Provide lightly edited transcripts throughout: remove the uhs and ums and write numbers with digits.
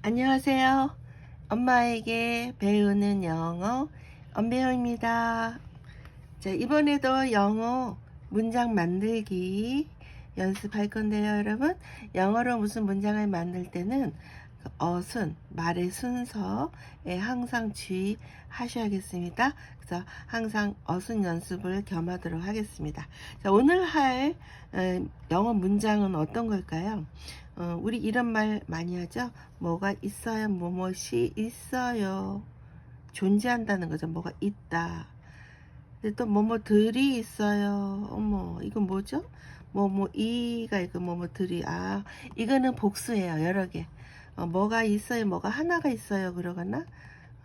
안녕하세요. 엄마에게 배우는 영어 엄배영입니다. 자, 이번에도 영어 문장 만들기 연습할 건데요, 여러분. 영어로 무슨 문장을 만들 때는 그 어순, 말의 순서에 항상 주의하셔야겠습니다. 그래서 항상 어순 연습을 겸하도록 하겠습니다. 자, 오늘 할 영어 문장은 어떤 걸까요? 우리 이런 말 많이 하죠. 뭐가 있어요, 뭐뭐이 있어요. 존재한다는 거죠. 뭐가 있다. 근데 또 뭐뭐들이 있어요. 어머, 이건 뭐죠? 뭐뭐이가 있고 뭐뭐들이. 이거는 복수예요. 여러 개. 뭐가 있어요, 뭐가 하나가 있어요 그러거나,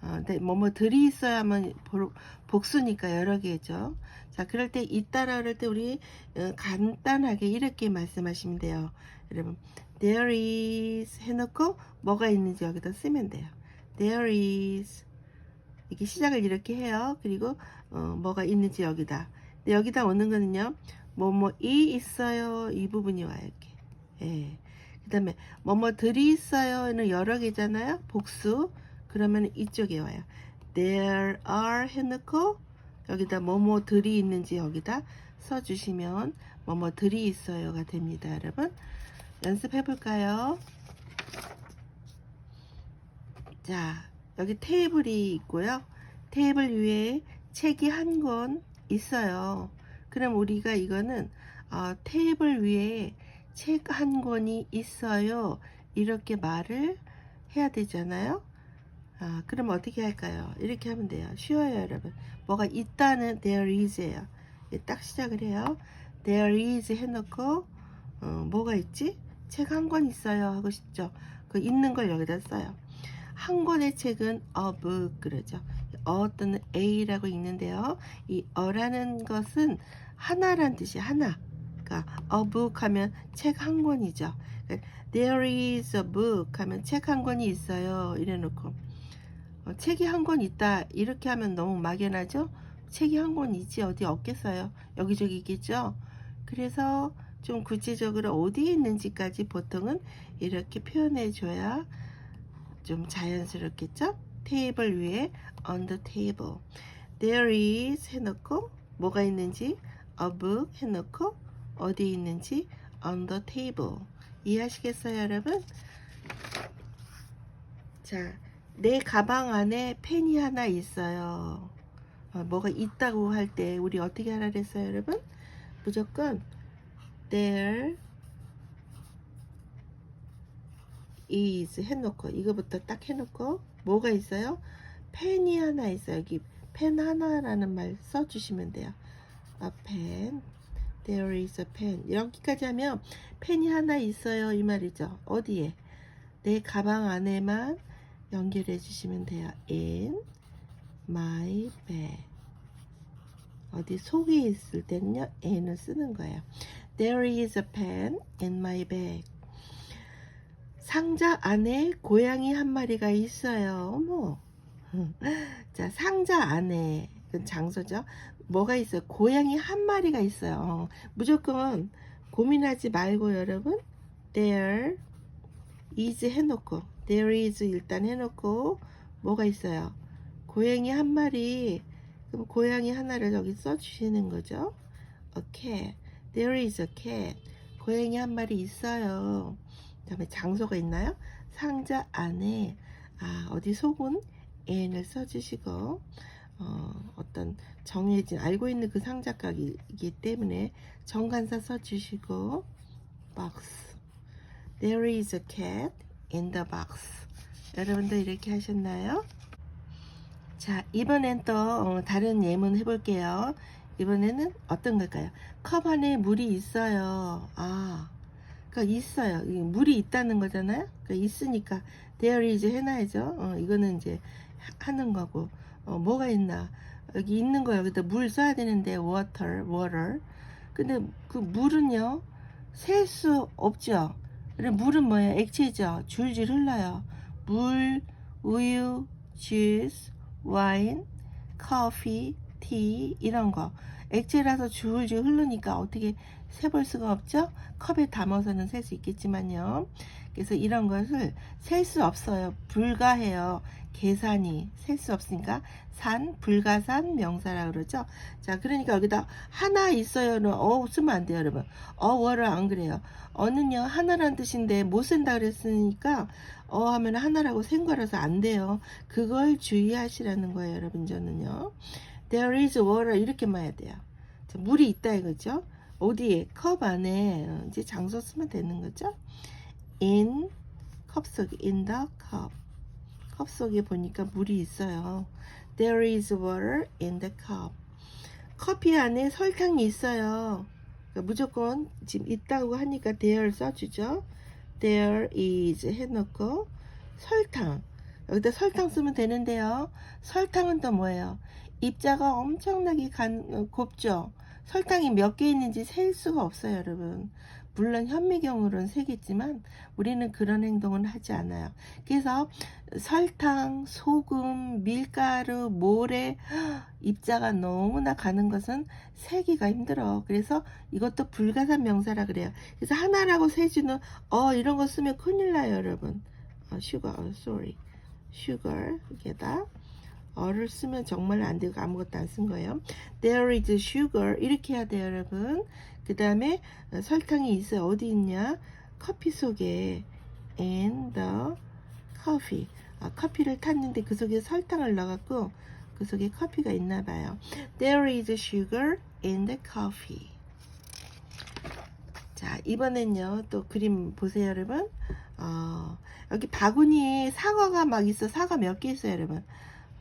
근데 뭐뭐들이 있어요 하면 복수니까 여러 개죠. 자, 그럴 때 있다라 그럴 때 우리 간단하게 이렇게 말씀하시면 돼요. 여러분, there is 해놓고 뭐가 있는지 여기다 쓰면 돼요. there is, 이렇게 시작을 이렇게 해요. 그리고 뭐가 있는지 여기다. 근데 여기다 오는 거는요, 뭐뭐이 있어요, 이 부분이 와요. 이렇게. 예. 그 다음에 뭐뭐들이 있어요는 여러 개잖아요. 복수. 그러면 이쪽에 와요. there are 해놓고 여기다 뭐뭐들이 있는지 여기다 써주시면 뭐뭐들이 있어요가 됩니다. 여러분, 연습해 볼까요? 자, 여기 테이블이 있고요. 테이블 위에 책이 한 권 있어요. 그럼 우리가 이거는 테이블 위에 책 한 권이 있어요, 이렇게 말을 해야 되잖아요. 그럼 어떻게 할까요? 이렇게 하면 돼요. 쉬워요, 여러분. 뭐가 있다는 there is예요. 딱 시작을 해요. there is 해놓고 뭐가 있지? 책 한 권 있어요 하고 싶죠. 그 있는 걸 여기다 써요. 한 권의 책은 a book 그러죠. 또는 a라고 읽는데요. 이 a라는 것은 하나란 뜻이 하나. 그러니까 a book 하면 책 한 권이죠. there is a book 하면 책 한 권이 있어요. 이래 놓고 책이 한 권 있다 이렇게 하면 너무 막연하죠. 책이 한 권 있지 어디 없겠어요. 여기저기 있겠죠. 그래서 좀 구체적으로 어디에 있는지까지 보통은 이렇게 표현해 줘야 좀 자연스럽겠죠. 테이블 위에 on the table, there is 해놓고 뭐가 있는지 a book 해놓고 어디에 있는지 on the table. 이해하시겠어요, 여러분? 자, 내 가방 안에 펜이 하나 있어요. 뭐가 있다고 할 때 우리 어떻게 하라 그랬어요, 여러분? 무조건 there is 해놓고 이거부터 딱 해놓고 뭐가 있어요? 펜이 하나 있어요. 여기 펜 하나라는 말 써주시면 돼요. A pen, there is a pen. 여기까지 하면 펜이 하나 있어요 이 말이죠. 어디에? 내 가방 안에만 연결해 주시면 돼요. In my bag. 어디 속에 있을 때는요, in을 쓰는 거예요. There is a pen in my bag. 상자 안에 고양이 한 마리가 있어요. 어머. 자, 상자 안에, 그 장소죠. 뭐가 있어요? 고양이 한 마리가 있어요. 무조건 고민하지 말고 여러분, there is 해놓고, there is 일단 해놓고, 뭐가 있어요? 고양이 한 마리. 그럼 고양이 하나를 여기 써주시는 거죠. A cat. There is a cat. 고양이 한 마리 있어요. 그 다음에 장소가 있나요? 상자 안에. 어디 속은 n을 써주시고, 어떤 정해진 알고 있는 그 상자각이기 때문에 정관사 써주시고, box. There is a cat in the box. 여러분들 이렇게 하셨나요? 자, 이번엔 또 다른 예문 해볼게요. 이번에는 어떤 걸까요? 컵 안에 물이 있어요. 그러니까 있어요. 물이 있다는 거잖아요. 그러니까 있으니까 there is 해놔야죠. 이거는 이제 하는 거고. 뭐가 있나? 여기 있는 거 여기다 물 써야 되는데 water. 근데 그 물은요, 셀 수 없죠. 그리고 물은 뭐예요? 액체죠. 줄줄 흘러요. 물, 우유, juice, 와인, 커피, 티 이런 거 액체라서 줄줄 흐르니까 어떻게 세볼 수가 없죠. 컵에 담아서는 셀 수 있겠지만요. 그래서 이런 것을 셀 수 없어요. 불가해요. 계산이 셀 수 없으니까 불가산 명사라 그러죠. 자, 그러니까 여기다 하나 있어요는 쓰면 안 돼요, 여러분. 워를 안 그래요. 어는요 하나란 뜻인데 못 쓴다 그랬으니까 하면 하나라고 센 거라서 안 돼요. 그걸 주의하시라는 거예요, 여러분. 저는요. There is water 이렇게만 해야 돼요. 자, 물이 있다 이거죠. 어디에? 컵 안에 이제 장소 쓰면 되는 거죠. In 컵 속에 in the cup. 컵 속에 보니까 물이 있어요. There is water in the cup. 커피 안에 설탕이 있어요. 그러니까 무조건 지금 있다고 하니까 there 써주죠. There is 해놓고 설탕. 여기다 설탕 쓰면 되는데요. 설탕은 또 뭐예요? 입자가 엄청나게 곱죠. 설탕이 몇 개 있는지 셀 수가 없어요, 여러분. 물론 현미경으로는 세겠지만 우리는 그런 행동은 하지 않아요. 그래서 설탕, 소금, 밀가루, 모래 입자가 너무나 가는 것은 세기가 힘들어. 그래서 이것도 불가산 명사라 그래요. 그래서 하나라고 세주는 이런 거 쓰면 큰일 나요, 여러분. sugar 여기에다 를 쓰면 정말 안 되고 아무것도 안 쓴 거예요. There is sugar 이렇게 해야 돼요, 여러분. 그 다음에 설탕이 있어요. 어디 있냐? 커피 속에 in the coffee. 커피를 탔는데 그 속에 설탕을 넣어갖고 그 속에 커피가 있나 봐요. There is sugar in the coffee. 자, 이번엔요 또 그림 보세요, 여러분. 여기 바구니에 사과가 막 있어. 사과 몇 개 있어요, 여러분?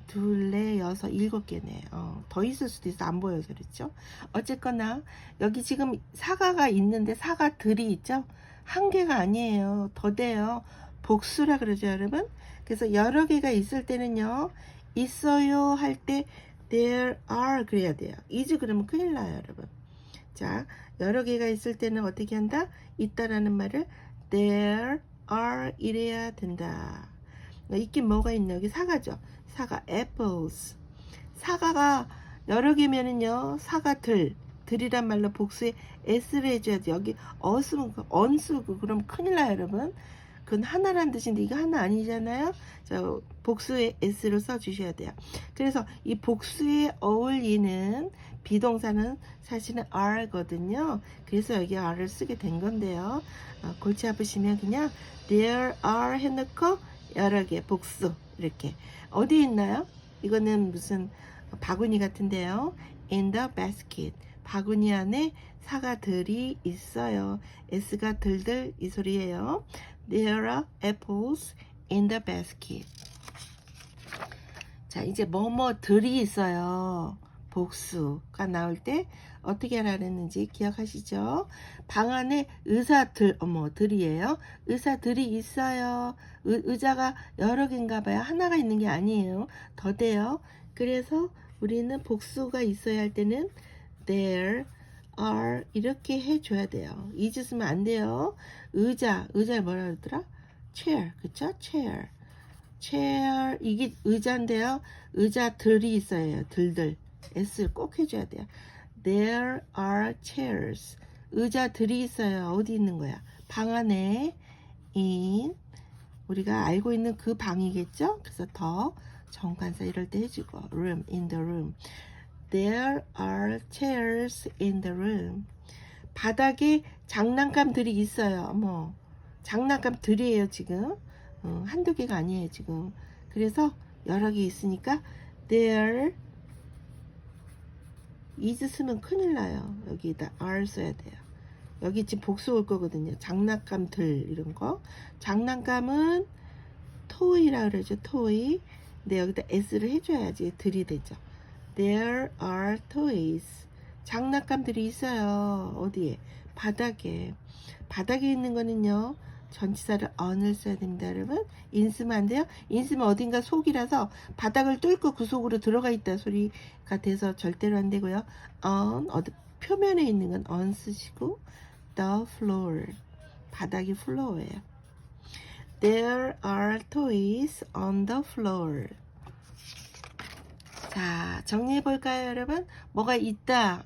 둘, 넷, 여섯, 일곱 개네. 더 있을 수도 있어. 안 보여서 그랬죠. 어쨌거나 여기 지금 사과가 있는데 사과들이 있죠. 한 개가 아니에요. 더 돼요. 복수라 그러죠, 여러분. 그래서 여러 개가 있을 때는요, 있어요 할 때 there are 그래야 돼요. is 그러면 큰일 나요, 여러분. 자, 여러 개가 있을 때는 어떻게 한다? 있다라는 말을 there are 이래야 된다. 있긴 뭐가 있나? 여기 사과죠. 사과, apples. 사과가 여러 개면은요, 들이란 말로 복수에 s를 해줘야지. 여기 쓰면 쓰고 그럼 큰일 나요, 여러분. 그건 하나란 뜻인데 이거 하나 아니잖아요. 자, 복수에 s를 써주셔야 돼요. 그래서 이 복수에 어울리는 비동사는 사실은 are거든요. 그래서 여기 are를 쓰게 된 건데요. 골치 아프시면 그냥 there are 해놓고 여러 개 복수 이렇게. 어디 있나요? 이거는 무슨 바구니 같은데요. in the basket. 바구니 안에 사과들이 있어요. s가 들들 이 소리예요. There are apples in the basket. 자, 이제 뭐뭐들이 있어요. 복수가 나올 때 어떻게 하라는지 기억하시죠? 방 안에 들이에요. 의사들이 있어요. 의자가 여러 개인가 봐요. 하나가 있는 게 아니에요. 더 돼요. 그래서 우리는 복수가 있어야 할 때는 there are 이렇게 해줘야 돼요. is 쓰면 안 돼요. 의자를 뭐라 그러더라? chair, 그쵸? chair 이게 의자인데요. 의자들이 있어요. 들들 s를 꼭 해줘야 돼요. There are chairs. 의자들이 있어요. 어디 있는 거야? 방 안에 in 우리가 알고 있는 그 방이겠죠? 그래서 더 정관사 이럴 때 해주고 room, in the room. There are chairs in the room. 바닥에 장난감들이 있어요. 장난감들이에요 지금. 한두 개가 아니에요 지금. 그래서 여러 개 있으니까 there is 쓰면 큰일 나요. 여기다 are 써야 돼요. 여기 지금 복수 올 거거든요. 장난감들 이런 거. 장난감은 toy라 그러죠. toy. 근데 여기다 s를 해줘야지 들이 되죠. There are toys. 장난감들이 있어요. 어디에? 바닥에. 바닥에 있는 거는요. 전치사를 on을 써야 됩니다, 여러분. in 쓰면 안 돼요. in 쓰면 어딘가 속이라서 바닥을 뚫고 그 속으로 들어가 있다 소리가 돼서 절대로 안 되고요. on 표면에 있는 건 on 쓰시고 the floor. 바닥이 floor예요. There are toys on the floor. 자, 정리해 볼까요, 여러분? 뭐가 있다,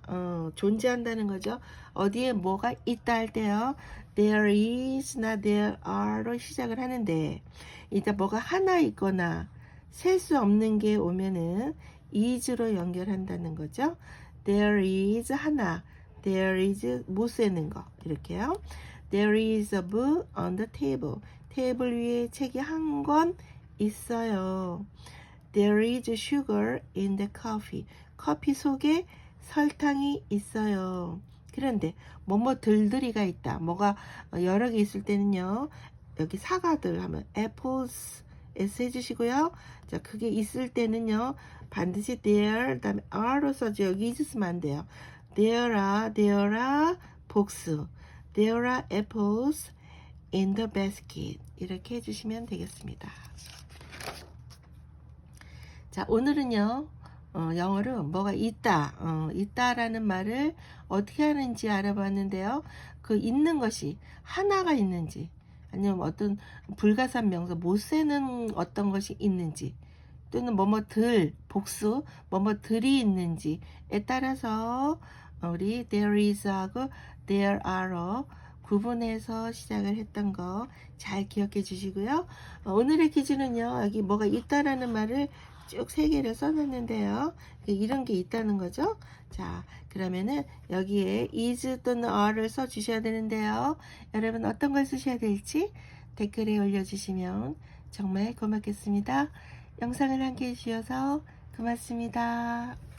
존재한다는 거죠. 어디에 뭐가 있다 할 때요. there is나 there are로 시작을 하는데 일단 뭐가 하나 있거나 셀 수 없는 게 오면은 is로 연결한다는 거죠. there is 하나, there is 못 세는 거 이렇게요. there is a book on the table. 테이블 위에 책이 한 권 있어요. there is sugar in the coffee. 커피 속에 설탕이 있어요. 그런데 뭐뭐들들이가 있다. 뭐가 여러 개 있을 때는요. 여기 사과들 하면 apples s 해주시고요. 자, 그게 있을 때는요. 반드시 there 그다음에 are로 써줘. 여기 있으면 안 돼요. there are 복수. there are apples in the basket. 이렇게 해주시면 되겠습니다. 자, 오늘은요. 영어로 뭐가 있다라는 말을 어떻게 하는지 알아봤는데요. 그 있는 것이 하나가 있는지 아니면 어떤 불가산 명사 못 세는 어떤 것이 있는지 또는 뭐뭐들 복수 뭐뭐들이 있는지에 따라서 우리 there is하고 there are 구분해서 시작을 했던 거 잘 기억해 주시고요. 오늘의 퀴즈는요. 여기 뭐가 있다라는 말을 쭉 3개를 써놨는데요. 이런 게 있다는 거죠. 자, 그러면은 여기에 is 또는 are를 써주셔야 되는데요. 여러분 어떤 걸 쓰셔야 될지 댓글에 올려주시면 정말 고맙겠습니다. 영상을 함께 해주셔서 고맙습니다.